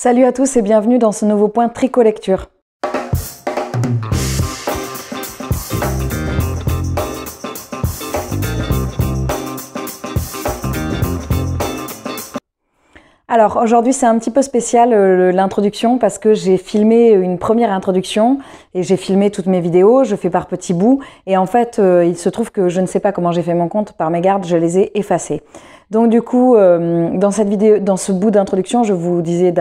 Salut à tous et bienvenue dans ce nouveau point Tricot Lecture. Alors aujourd'hui c'est un petit peu spécial l'introduction parce que j'ai filmé une première introduction et j'ai filmé toutes mes vidéos, je fais par petits bouts et en fait il se trouve que je ne sais pas comment j'ai fait mon compte, par mégarde je les ai effacés. Donc du coup dans cette vidéo, dans ce bout d'introduction, je vous disais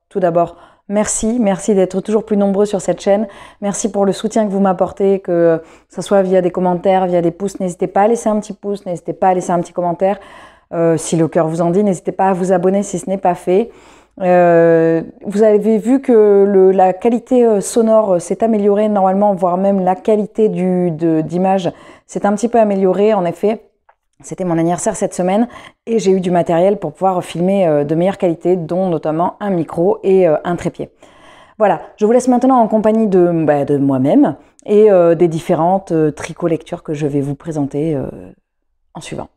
tout d'abord merci d'être toujours plus nombreux sur cette chaîne, merci pour le soutien que vous m'apportez, que ce soit via des commentaires, via des pouces, n'hésitez pas à laisser un petit pouce, n'hésitez pas à laisser un petit commentaire. Si le cœur vous en dit, n'hésitez pas à vous abonner si ce n'est pas fait. Vous avez vu que la qualité sonore s'est améliorée normalement, voire même la qualité d'image s'est un petit peu améliorée. En effet, c'était mon anniversaire cette semaine et j'ai eu du matériel pour pouvoir filmer de meilleure qualité, dont notamment un micro et un trépied. Voilà, je vous laisse maintenant en compagnie de moi-même et des différentes tricots lectures que je vais vous présenter en suivant.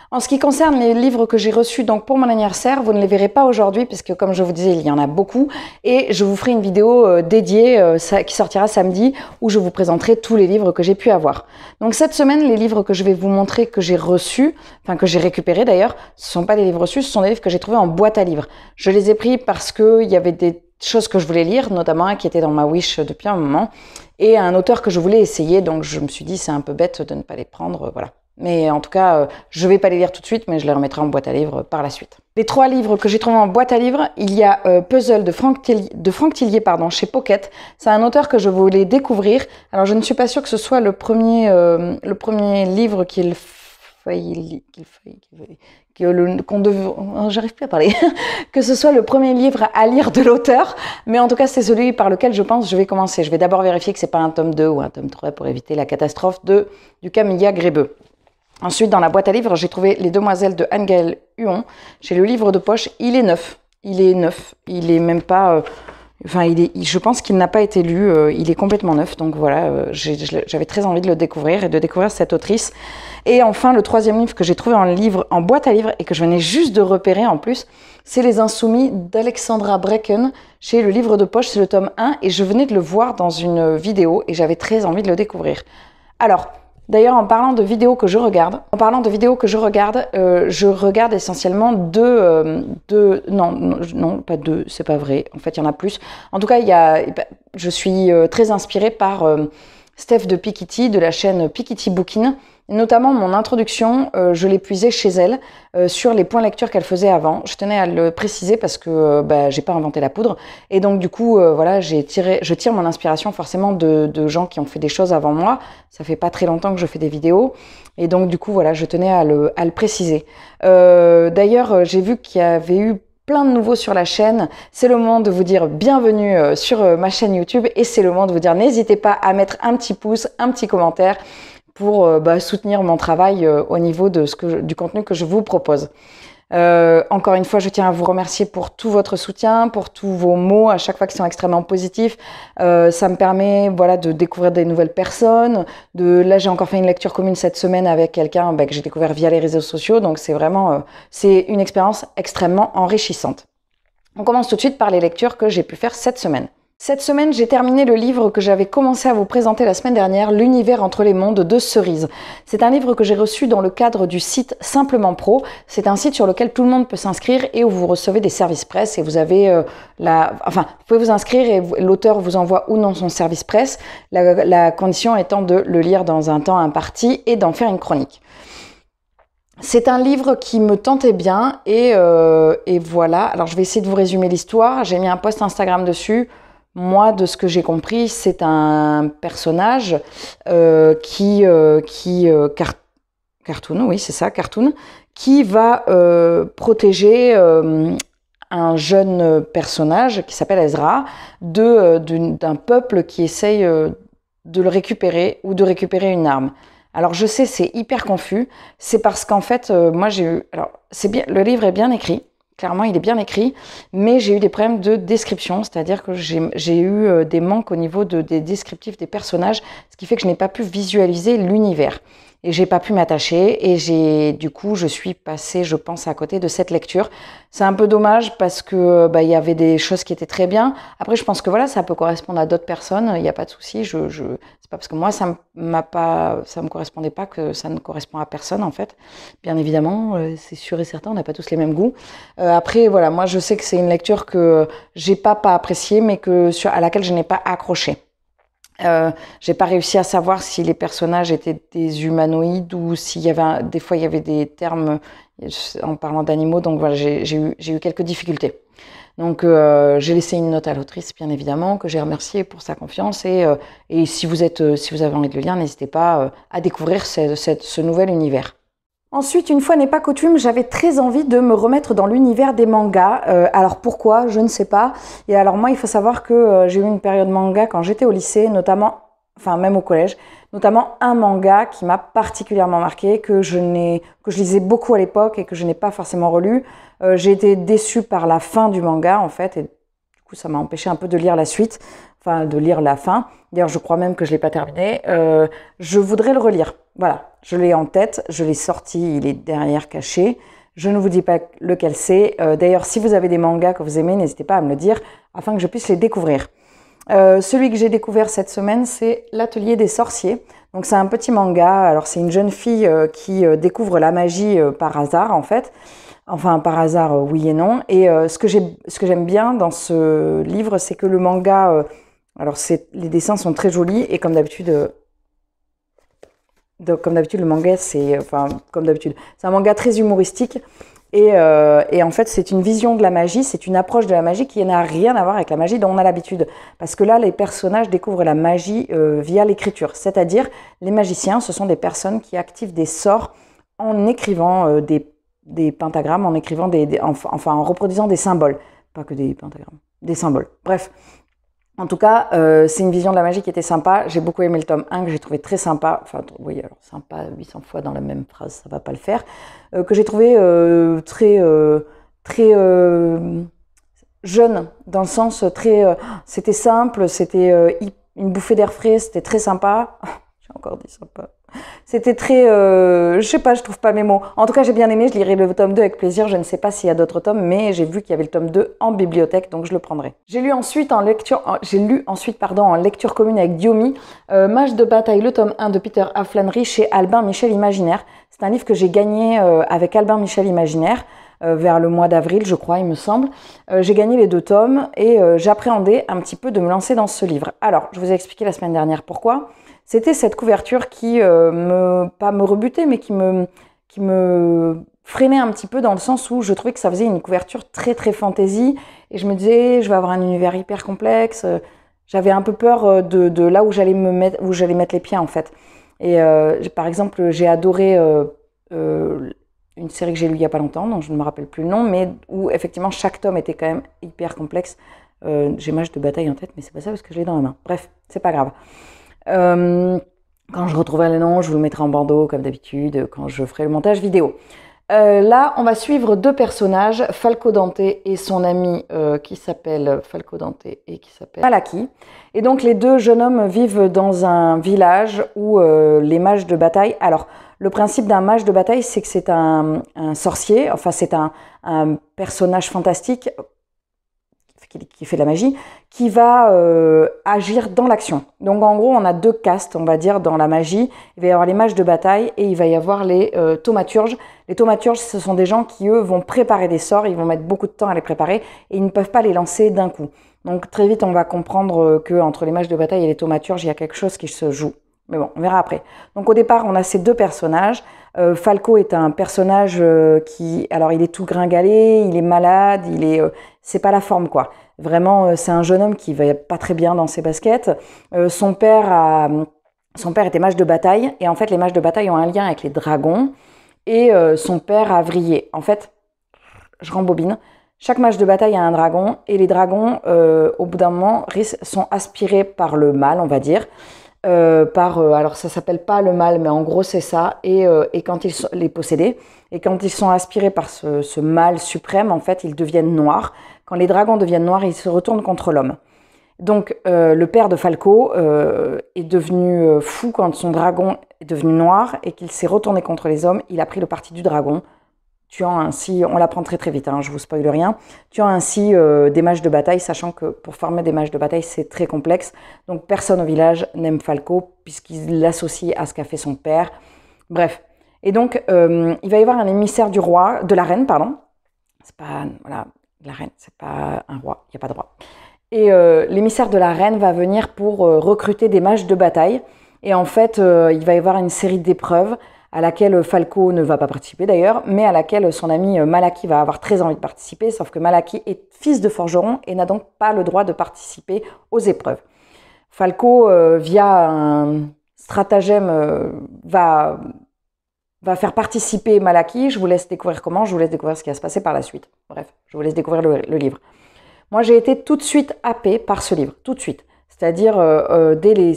En ce qui concerne les livres que j'ai reçus donc pour mon anniversaire, vous ne les verrez pas aujourd'hui puisque comme je vous disais, il y en a beaucoup et je vous ferai une vidéo dédiée qui sortira samedi où je vous présenterai tous les livres que j'ai pu avoir. Donc cette semaine, les livres que je vais vous montrer que j'ai reçus, enfin que j'ai récupérés d'ailleurs, ce ne sont pas des livres reçus, ce sont des livres que j'ai trouvés en boîte à livres. Je les ai pris parce qu'il y avait des choses que je voulais lire, notamment un qui était dans ma wish depuis un moment et un auteur que je voulais essayer, donc je me suis dit c'est un peu bête de ne pas les prendre, voilà. Mais en tout cas, je ne vais pas les lire tout de suite, mais je les remettrai en boîte à livres par la suite. Les 3 livres que j'ai trouvés en boîte à livres, il y a Puzzle de Franck Tillier chez Pocket. C'est un auteur que je voulais découvrir. Alors, je ne suis pas sûre que ce soit le premier livre j'arrive plus à parler, que ce soit le premier livre à lire de l'auteur, mais en tout cas c'est celui par lequel je pense que je vais commencer. Je vais d'abord vérifier que c'est pas un tome 2 ou un tome 3 pour éviter la catastrophe du Camilla Grébeux. Ensuite, dans la boîte à livres, j'ai trouvé Les Demoiselles de Anne-Gaëlle Huon. Chez le livre de poche, il est neuf. Il est même pas... je pense qu'il n'a pas été lu, il est complètement neuf. Donc voilà, j'avais très envie de le découvrir et de découvrir cette autrice. Et enfin, le 3e livre que j'ai trouvé en boîte à livres et que je venais juste de repérer en plus, c'est Les Insoumis d'Alexandra Brecken chez le livre de poche, c'est le tome 1. Et je venais de le voir dans une vidéo et j'avais très envie de le découvrir. Alors... D'ailleurs, en parlant de vidéos que je regarde, je regarde essentiellement non, pas deux, c'est pas vrai. En fait, il y en a plus. En tout cas, je suis très inspirée par Steph de Piketty, de la chaîne Piketty Bookin. Notamment, mon introduction, je l'ai puisée chez elle sur les points lecture qu'elle faisait avant. Je tenais à le préciser parce que j'ai pas inventé la poudre. Et donc, du coup, voilà, je tire mon inspiration forcément de gens qui ont fait des choses avant moi. Ça fait pas très longtemps que je fais des vidéos. Et donc, du coup, voilà, je tenais à le préciser. D'ailleurs, j'ai vu qu'il y avait eu plein de nouveaux sur la chaîne. C'est le moment de vous dire bienvenue sur ma chaîne YouTube et c'est le moment de vous dire n'hésitez pas à mettre un petit pouce, un petit commentaire pour soutenir mon travail au niveau du contenu que je vous propose. Encore une fois, je tiens à vous remercier pour tout votre soutien, pour tous vos mots à chaque fois qui sont extrêmement positifs. Ça me permet de découvrir des nouvelles personnes. Là, j'ai encore fait une lecture commune cette semaine avec quelqu'un que j'ai découvert via les réseaux sociaux. Donc, c'est vraiment c'est une expérience extrêmement enrichissante. On commence tout de suite par les lectures que j'ai pu faire cette semaine. Cette semaine, j'ai terminé le livre que j'avais commencé à vous présenter la semaine dernière, L'univers entre les mondes de Cerise. C'est un livre que j'ai reçu dans le cadre du site Simplement Pro. C'est un site sur lequel tout le monde peut s'inscrire et où vous recevez des services presse et vous avez vous pouvez vous inscrire et l'auteur vous envoie ou non son service presse. La condition étant de le lire dans un temps imparti et d'en faire une chronique. C'est un livre qui me tentait bien et voilà. Alors je vais essayer de vous résumer l'histoire. J'ai mis un post Instagram dessus. Moi, de ce que j'ai compris, c'est un personnage cartoon, oui, c'est ça, cartoon, qui va protéger un jeune personnage qui s'appelle Ezra d'un peuple qui essaye de le récupérer ou de récupérer une arme. Alors je sais, c'est hyper confus. C'est parce qu'en fait, moi j'ai eu... Alors, le livre est bien écrit. Clairement, il est bien écrit, mais j'ai eu des problèmes de description, c'est-à-dire que j'ai eu des manques au niveau des descriptifs des personnages, ce qui fait que je n'ai pas pu visualiser l'univers. et j'ai pas pu m'attacher et du coup, je suis passée, je pense, à côté de cette lecture. C'est un peu dommage parce que il y avait des choses qui étaient très bien. Après, je pense que voilà, ça peut correspondre à d'autres personnes, il n'y a pas de souci. C'est pas parce que moi, ça me correspondait pas que ça ne correspond à personne, en fait. Bien évidemment, c'est sûr et certain, on n'a pas tous les mêmes goûts. Après, voilà, moi, je sais que c'est une lecture que j'ai pas appréciée, mais à laquelle je n'ai pas accroché. J'ai pas réussi à savoir si les personnages étaient des humanoïdes ou s'il y avait des fois il y avait des termes en parlant d'animaux, donc voilà, j'ai eu quelques difficultés. Donc j'ai laissé une note à l'autrice, bien évidemment, que j'ai remerciée pour sa confiance et si vous avez envie de le lire, n'hésitez pas à découvrir ce nouvel univers. Ensuite, une fois n'est pas coutume, j'avais très envie de me remettre dans l'univers des mangas. Alors pourquoi, je ne sais pas. Et alors moi, il faut savoir que j'ai eu une période manga quand j'étais au lycée, notamment, enfin même au collège, notamment un manga qui m'a particulièrement marqué, que je lisais beaucoup à l'époque et que je n'ai pas forcément relu. J'ai été déçue par la fin du manga en fait, et du coup ça m'a empêché un peu de lire la suite, enfin de lire la fin. D'ailleurs, je crois même que je l'ai pas terminé. Je voudrais le relire. Voilà, je l'ai en tête, je l'ai sorti, il est derrière caché. Je ne vous dis pas lequel c'est. D'ailleurs, si vous avez des mangas que vous aimez, n'hésitez pas à me le dire afin que je puisse les découvrir. Celui que j'ai découvert cette semaine, c'est L'Atelier des sorciers. Donc c'est un petit manga. Alors c'est une jeune fille qui découvre la magie par hasard en fait. Enfin par hasard, oui et non. Et ce que j'aime bien dans ce livre, c'est que le manga, les dessins sont très jolis et comme d'habitude. Comme d'habitude, le manga, c'est un manga très humoristique et en fait, c'est une vision de la magie, c'est une approche de la magie qui n'a rien à voir avec la magie dont on a l'habitude. Parce que là, les personnages découvrent la magie via l'écriture, c'est-à-dire les magiciens, ce sont des personnes qui activent des sorts en écrivant des pentagrammes, en reproduisant des symboles, pas que des pentagrammes, des symboles. Bref. En tout cas, c'est une vision de la magie qui était sympa. J'ai beaucoup aimé le tome 1 que j'ai trouvé très sympa. Enfin, oui, alors sympa 800 fois dans la même phrase, ça va pas le faire. Que j'ai trouvé très jeune, dans le sens c'était simple, c'était une bouffée d'air frais, c'était très sympa. J'ai encore dit sympa. C'était très, je sais pas, je trouve pas mes mots. En tout cas, j'ai bien aimé, je lirai le tome 2 avec plaisir. Je ne sais pas s'il y a d'autres tomes, mais j'ai vu qu'il y avait le tome 2 en bibliothèque, donc je le prendrai. J'ai lu ensuite en lecture commune avec Diomi, Mage de bataille, le tome 1 de Peter A. Flannery chez Albin Michel Imaginaire. C'est un livre que j'ai gagné avec Albin Michel Imaginaire. Vers le mois d'avril, je crois, il me semble. J'ai gagné les 2 tomes et j'appréhendais un petit peu de me lancer dans ce livre. Alors, je vous ai expliqué la semaine dernière pourquoi. C'était cette couverture qui pas me rebutait, mais qui me freinait un petit peu dans le sens où je trouvais que ça faisait une couverture très très fantaisie et je me disais je vais avoir un univers hyper complexe. J'avais un peu peur de là où j'allais mettre les pieds en fait. Et par exemple, j'ai adoré une série que j'ai lue il y a pas longtemps, dont je ne me rappelle plus le nom, mais où effectivement chaque tome était quand même hyper complexe. J'ai Mage de bataille en tête, mais c'est pas ça parce que je l'ai dans la main. Bref, c'est pas grave. Quand je retrouverai le nom, je vous le mettrai en bandeau comme d'habitude quand je ferai le montage vidéo. Là, on va suivre 2 personnages, Falco Dante et son ami qui s'appelle Malaki. Et donc les 2 jeunes hommes vivent dans un village où les mages de bataille... Alors, le principe d'un mage de bataille, c'est que c'est un sorcier, enfin c'est un personnage fantastique qui fait de la magie, qui va agir dans l'action. Donc en gros, on a 2 castes, on va dire, dans la magie. Il va y avoir les mages de bataille et il va y avoir les thaumaturges. Les thaumaturges, ce sont des gens qui, eux, vont préparer des sorts, ils vont mettre beaucoup de temps à les préparer et ils ne peuvent pas les lancer d'un coup. Donc très vite, on va comprendre qu'entre les mages de bataille et les thaumaturges, il y a quelque chose qui se joue. Mais bon, on verra après. Donc au départ, on a ces 2 personnages. Falco est un personnage alors il est tout gringalé, il est malade, c'est pas la forme quoi. Vraiment, c'est un jeune homme qui va pas très bien dans ses baskets. Son père était mage de bataille et en fait les mages de bataille ont un lien avec les dragons et son père a vrillé. En fait, je rembobine. Chaque mage de bataille a un dragon et les dragons, au bout d'un moment, sont aspirés par le mal, on va dire. Alors ça s'appelle pas le mal, mais en gros c'est ça, et quand ils sont les possédés, et quand ils sont aspirés par ce mal suprême, en fait, ils deviennent noirs. Quand les dragons deviennent noirs, ils se retournent contre l'homme. Donc le père de Falco est devenu fou quand son dragon est devenu noir et qu'il s'est retourné contre les hommes. Il a pris le parti du dragon, tuant ainsi, on l'apprend très très vite, hein, je vous spoile rien, tuant ainsi des mages de bataille, sachant que pour former des mages de bataille, c'est très complexe. Donc personne au village n'aime Falco, puisqu'il l'associe à ce qu'a fait son père. Bref. Et donc, il va y avoir un émissaire du roi, de la reine, pardon. C'est pas, voilà, la reine, c'est pas un roi, il n'y a pas de roi. Et l'émissaire de la reine va venir pour recruter des mages de bataille. Et en fait, il va y avoir une série d'épreuves à laquelle Falco ne va pas participer d'ailleurs, mais à laquelle son ami Malaki va avoir très envie de participer, sauf que Malaki est fils de forgeron et n'a donc pas le droit de participer aux épreuves. Falco, via un stratagème, va faire participer Malaki. Je vous laisse découvrir comment, je vous laisse découvrir ce qui va se passer par la suite. Bref, je vous laisse découvrir le livre. Moi, j'ai été tout de suite happée par ce livre, tout de suite. C'est-à-dire, dès les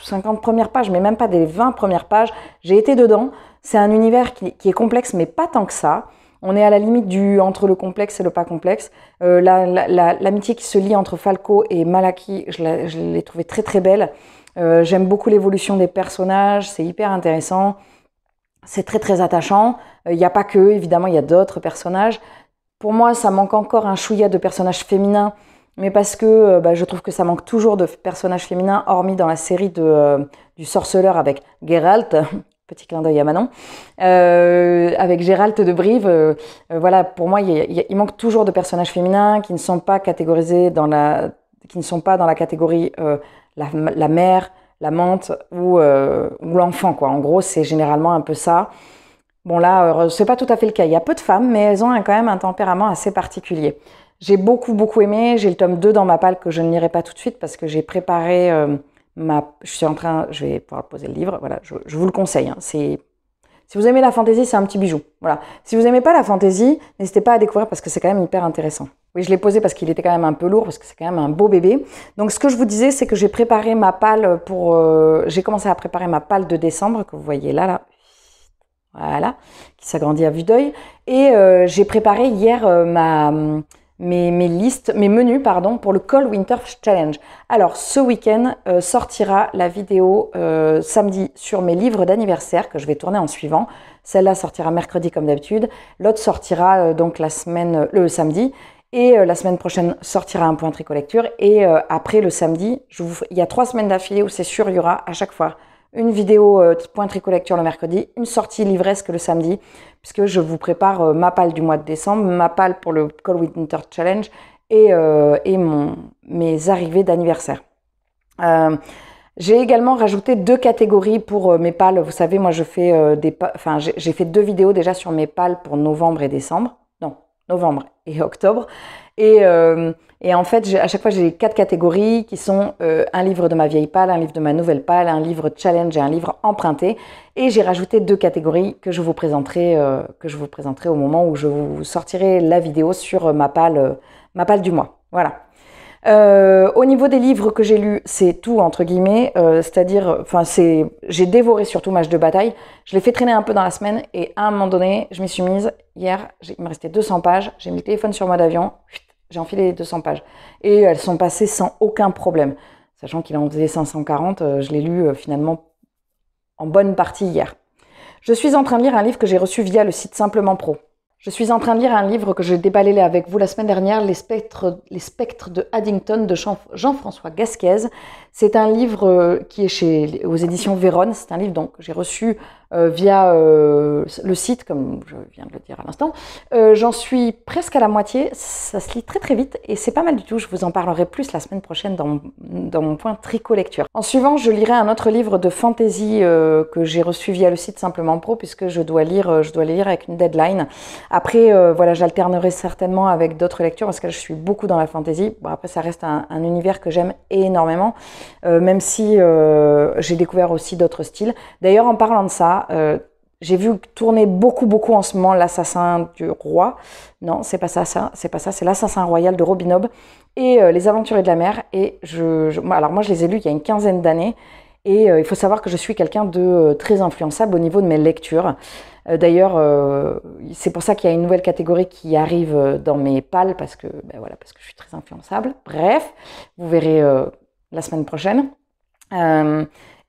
50 premières pages, mais même pas dès les 20 premières pages, j'ai été dedans. C'est un univers qui est complexe, mais pas tant que ça. On est à la limite entre le complexe et le pas complexe. L'amitié qui se lie entre Falco et Malaki, je l'ai trouvée très très belle. J'aime beaucoup l'évolution des personnages, c'est hyper intéressant. C'est très très attachant. Il n'y a pas que, évidemment, il y a d'autres personnages. Pour moi, ça manque encore un chouïa de personnages féminins, mais parce que je trouve que ça manque toujours de personnages féminins, hormis dans la série du sorceleur avec Geralt, petit clin d'œil à Manon, avec Gérald de Brive. Voilà, pour moi, il manque toujours de personnages féminins qui ne sont pas catégorisés qui ne sont pas dans la catégorie la mère, l'amante ou l'enfant, quoi. En gros, c'est généralement un peu ça. Bon là, c'est pas tout à fait le cas. Il y a peu de femmes, mais elles ont quand même un tempérament assez particulier. J'ai beaucoup aimé. J'ai le tome 2 dans ma palle que je ne lirai pas tout de suite parce que j'ai préparé je vais pouvoir poser le livre. Voilà, je vous le conseille. Hein. Si vous aimez la fantaisie, c'est un petit bijou. Voilà. Si vous n'aimez pas la fantaisie, n'hésitez pas à découvrir parce que c'est quand même hyper intéressant. Oui, je l'ai posé parce qu'il était quand même un peu lourd, parce que c'est quand même un beau bébé. Donc, ce que je vous disais, c'est que j'ai préparé ma palle j'ai commencé à préparer ma palle de décembre, que vous voyez là. Voilà, qui s'agrandit à vue d'œil. Et j'ai préparé hier mes menus pour le Cold Winter Challenge. Alors, ce week-end sortira la vidéo samedi sur mes livres d'anniversaire que je vais tourner en suivant. Celle-là sortira mercredi comme d'habitude. L'autre sortira donc le samedi. Et la semaine prochaine sortira un point tricolecture. Et après le samedi, il y a 3 semaines d'affilée où c'est sûr, il y aura à chaque fois une vidéo point tricolecture le mercredi, une sortie livresque le samedi, puisque je vous prépare ma palle du mois de décembre, ma palle pour le Cold Winter Challenge et mes arrivées d'anniversaire. J'ai également rajouté 2 catégories pour mes pales. Vous savez, moi j'ai fait 2 vidéos déjà sur mes pales pour novembre et décembre. Non, novembre et octobre. Et en fait, à chaque fois, j'ai 4 catégories qui sont un livre de ma vieille palle, un livre de ma nouvelle palle, un livre challenge et un livre emprunté. Et j'ai rajouté 2 catégories que je vous présenterai au moment où je vous sortirai la vidéo sur ma palle du mois. Voilà. Au niveau des livres que j'ai lus, c'est tout entre guillemets, j'ai dévoré surtout Mage de bataille. Je l'ai fait traîner un peu dans la semaine et à un moment donné, je m'y suis mise. Hier, il me restait 200 pages, j'ai mis le téléphone sur mode avion, j'ai enfilé les 200 pages. Et elles sont passées sans aucun problème. Sachant qu'il en faisait 540, je l'ai lu finalement en bonne partie hier. Je suis en train de lire un livre que j'ai reçu via le site Simplement Pro. Je suis en train de lire un livre que j'ai déballé avec vous la semaine dernière, Les spectres de Haddington de Jean-François Gasquez. C'est un livre qui est aux éditions Véronne. C'est un livre donc, que j'ai reçu via le site, comme je viens de le dire à l'instant. J'en suis presque à la moitié. Ça se lit très très vite et c'est pas mal du tout. Je vous en parlerai plus la semaine prochaine dans mon point tricot lecture. En suivant, je lirai un autre livre de fantasy que j'ai reçu via le site Simplement Pro puisque je dois les lire avec une deadline. Après, voilà, j'alternerai certainement avec d'autres lectures parce que là, je suis beaucoup dans la fantasy. Bon, après, ça reste un univers que j'aime énormément, même si j'ai découvert aussi d'autres styles. D'ailleurs, en parlant de ça, j'ai vu tourner beaucoup en ce moment l'Assassin du Roi. Non, c'est pas ça, c'est l'Assassin Royal de Robin Hobb et Les Aventuriers de la Mer. Et alors moi, je les ai lus il y a une quinzaine d'années. Et il faut savoir que je suis quelqu'un de très influençable au niveau de mes lectures. D'ailleurs, c'est pour ça qu'il y a une nouvelle catégorie qui arrive dans mes pales parce que, ben voilà, parce que je suis très influençable. Bref, vous verrez la semaine prochaine.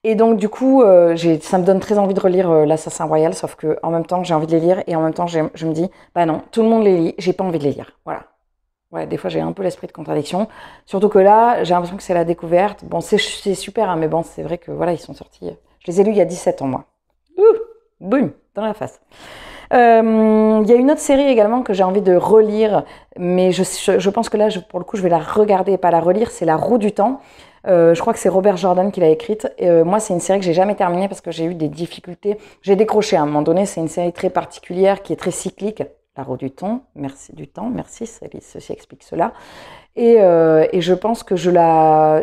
Et donc du coup, ça me donne très envie de relire l'Assassin Royal, sauf que en même temps j'ai envie de les lire et en même temps je me dis, bah non, tout le monde les lit, j'ai pas envie de les lire. Voilà. Ouais, des fois j'ai un peu l'esprit de contradiction. Surtout que là, j'ai l'impression que c'est la découverte. Bon, c'est super, hein, mais bon, c'est vrai que voilà, ils sont sortis. Je les ai lus il y a 17 ans, moi. Ouh, boum, dans la face. Il y a une autre série également que j'ai envie de relire, mais je pense que là, pour le coup, je vais la regarder et pas la relire. C'est La Roue du Temps. Je crois que c'est Robert Jordan qui l'a écrite. Moi, c'est une série que j'ai jamais terminée parce que j'ai eu des difficultés. J'ai décroché à un moment donné. C'est une série très particulière qui est très cyclique. La Roue du Temps, merci, ceci explique cela. Et je pense que je la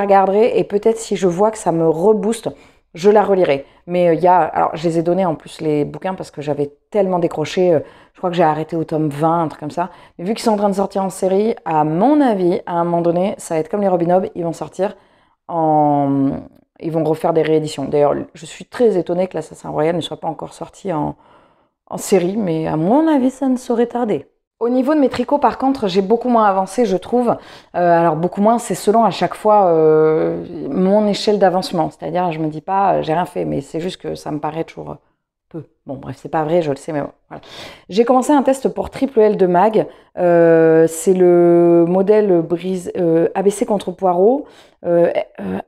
regarderai et peut-être si je vois que ça me rebooste, je la relirai. Mais alors je les ai donnés en plus les bouquins parce que j'avais tellement décroché, je crois que j'ai arrêté au tome 20, un truc comme ça. Mais vu qu'ils sont en train de sortir en série, à mon avis, à un moment donné, ça va être comme les Robin Hood, ils vont sortir ils vont refaire des rééditions. D'ailleurs, je suis très étonnée que l'Assassin Royal ne soit pas encore sorti en série, mais à mon avis, ça ne saurait tarder. Au niveau de mes tricots, par contre, j'ai beaucoup moins avancé, je trouve. Alors, beaucoup moins, c'est selon à chaque fois mon échelle d'avancement. C'est-à-dire, je me dis pas, j'ai rien fait, mais c'est juste que ça me paraît toujours peu. Bon, bref, c'est pas vrai, je le sais, mais bon, voilà. J'ai commencé un test pour Triple L de Mag. C'est le modèle ABC contre Poirot.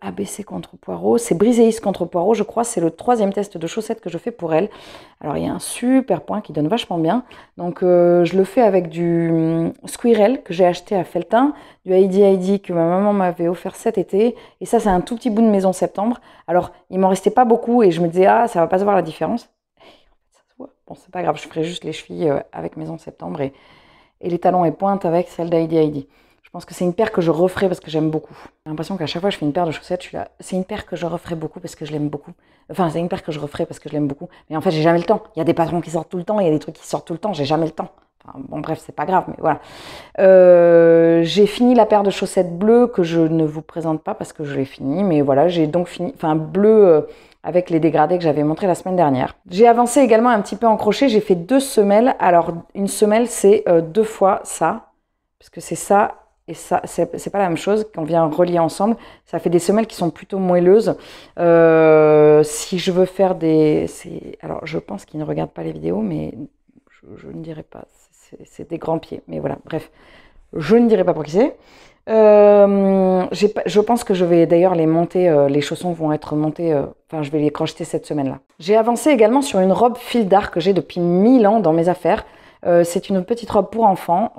ABC contre Poirot, c'est Briseis contre Poirot, je crois. C'est le 3e test de chaussettes que je fais pour elle. Alors, il y a un super point qui donne vachement bien. Donc, je le fais avec du Squirrel que j'ai acheté à Feltin, du Heidi Heidi que ma maman m'avait offert cet été. Et ça, c'est un tout petit bout de Maison Septembre. Alors, il m'en restait pas beaucoup et je me disais, ah, ça va pas se voir la différence. Bon, c'est pas grave, je ferai juste les chevilles avec Maison Septembre et les talons et pointes avec celle d'Heidi Heidi. Je pense que c'est une paire que je referai parce que j'aime beaucoup. J'ai l'impression qu'à chaque fois que je fais une paire de chaussettes, je suis là. C'est une paire que je referai beaucoup parce que je l'aime beaucoup. Enfin, c'est une paire que je referai parce que je l'aime beaucoup. Mais en fait, j'ai jamais le temps. Il y a des patrons qui sortent tout le temps, il y a des trucs qui sortent tout le temps, j'ai jamais le temps. Enfin, bon, bref, c'est pas grave, mais voilà. J'ai fini la paire de chaussettes bleues que je ne vous présente pas parce que je l'ai fini. Mais voilà, j'ai donc fini. Enfin, bleu. Avec les dégradés que j'avais montrés la semaine dernière. J'ai avancé également un petit peu en crochet, j'ai fait 2 semelles. Alors, une semelle, c'est 2 fois ça, parce que c'est ça et ça, c'est pas la même chose. Quand on vient relier ensemble, ça fait des semelles qui sont plutôt moelleuses. Si je veux faire alors, je pense qu'ils ne regardent pas les vidéos, mais je ne dirais pas. C'est des grands pieds, mais voilà, bref. Je ne dirai pas pour qui c'est. Je pense que je vais d'ailleurs les monter, les chaussons vont être montés, enfin je vais les crocheter cette semaine-là. J'ai avancé également sur une robe fil d'art que j'ai depuis 1000 ans dans mes affaires. C'est une petite robe pour enfants,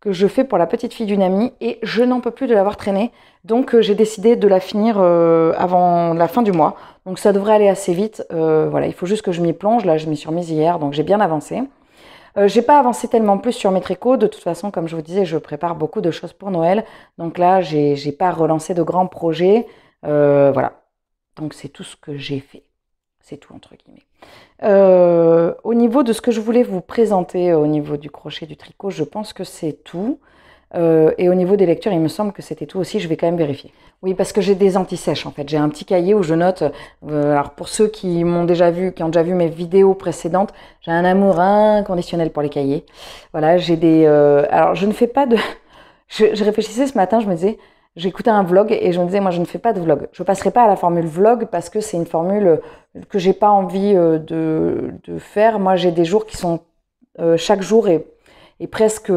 que je fais pour la petite fille d'une amie et je n'en peux plus de l'avoir traînée. Donc j'ai décidé de la finir avant la fin du mois. Donc ça devrait aller assez vite. Voilà, il faut juste que je m'y plonge. Là, je m'y suis remise hier, donc j'ai bien avancé. J'ai pas avancé tellement plus sur mes tricots. De toute façon, comme je vous disais, je prépare beaucoup de choses pour Noël. Donc là, j'ai pas relancé de grands projets. Voilà. Donc c'est tout ce que j'ai fait. C'est tout, entre guillemets. Au niveau de ce que je voulais vous présenter, au niveau du crochet, du tricot, je pense que c'est tout. Et au niveau des lectures, il me semble que c'était tout aussi. Je vais quand même vérifier. Oui, parce que j'ai des anti-sèches en fait. J'ai un petit cahier où je note. Alors pour ceux qui m'ont déjà vu, qui ont déjà vu mes vidéos précédentes, j'ai un amour inconditionnel pour les cahiers. Voilà, j'ai des. Alors je ne fais pas de. Je réfléchissais ce matin, je me disais, j'écoutais un vlog et je me disais, moi je ne fais pas de vlog. Je passerai pas à la formule vlog parce que c'est une formule que j'ai pas envie de faire. Moi j'ai des jours qui sont chaque jour est presque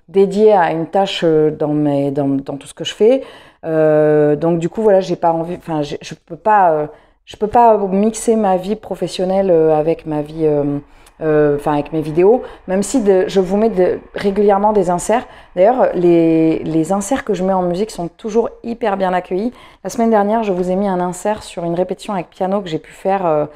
dédié à une tâche dans tout ce que je fais. Donc du coup voilà, j'ai pas envie, enfin je peux pas mixer ma vie professionnelle avec ma vie, enfin avec mes vidéos, même si je vous mets régulièrement des inserts. D'ailleurs les inserts que je mets en musique sont toujours hyper bien accueillis. La semaine dernière, je vous ai mis un insert sur une répétition avec piano que j'ai pu faire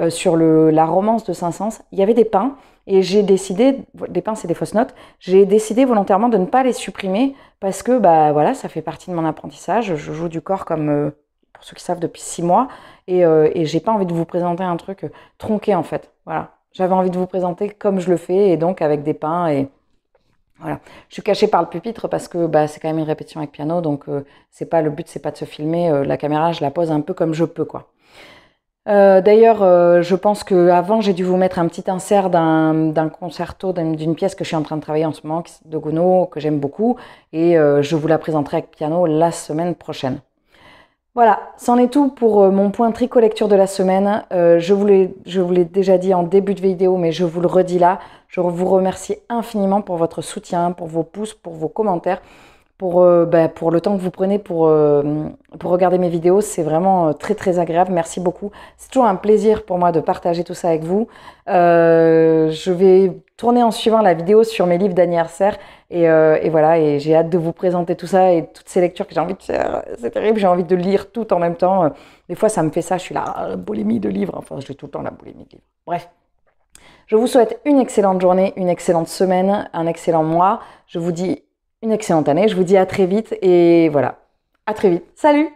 sur la romance de Saint-Saëns. Il y avait des pains. Et j'ai décidé, des pains c'est des fausses notes, j'ai décidé volontairement de ne pas les supprimer parce que bah voilà, ça fait partie de mon apprentissage. Je joue du corps comme, pour ceux qui savent, depuis 6 mois et j'ai pas envie de vous présenter un truc tronqué en fait. Voilà, j'avais envie de vous présenter comme je le fais et donc avec des pains et voilà. Je suis cachée par le pupitre parce que bah, c'est quand même une répétition avec piano donc c'est pas le but, c'est pas de se filmer. La caméra, je la pose un peu comme je peux quoi. D'ailleurs, je pense qu'avant, j'ai dû vous mettre un petit insert d'un concerto, d'une pièce que je suis en train de travailler en ce moment, de Gounod, que j'aime beaucoup, et je vous la présenterai avec piano la semaine prochaine. Voilà, c'en est tout pour mon point trico-lecture de la semaine. Je vous l'ai déjà dit en début de vidéo, mais je vous le redis là. Je vous remercie infiniment pour votre soutien, pour vos pouces, pour vos commentaires, pour le temps que vous prenez pour regarder mes vidéos. C'est vraiment très très agréable. Merci beaucoup. C'est toujours un plaisir pour moi de partager tout ça avec vous. Je vais tourner en suivant la vidéo sur mes livres d'anniversaire. Et voilà, et j'ai hâte de vous présenter tout ça et toutes ces lectures que j'ai envie de faire. C'est terrible, j'ai envie de lire tout en même temps. Des fois, ça me fait ça, je suis là, la boulimie de livres. Enfin, je fais tout le temps la boulimie de livres. Bref, je vous souhaite une excellente journée, une excellente semaine, un excellent mois. Je vous dis une excellente année. Je vous dis à très vite et voilà, à très vite. Salut!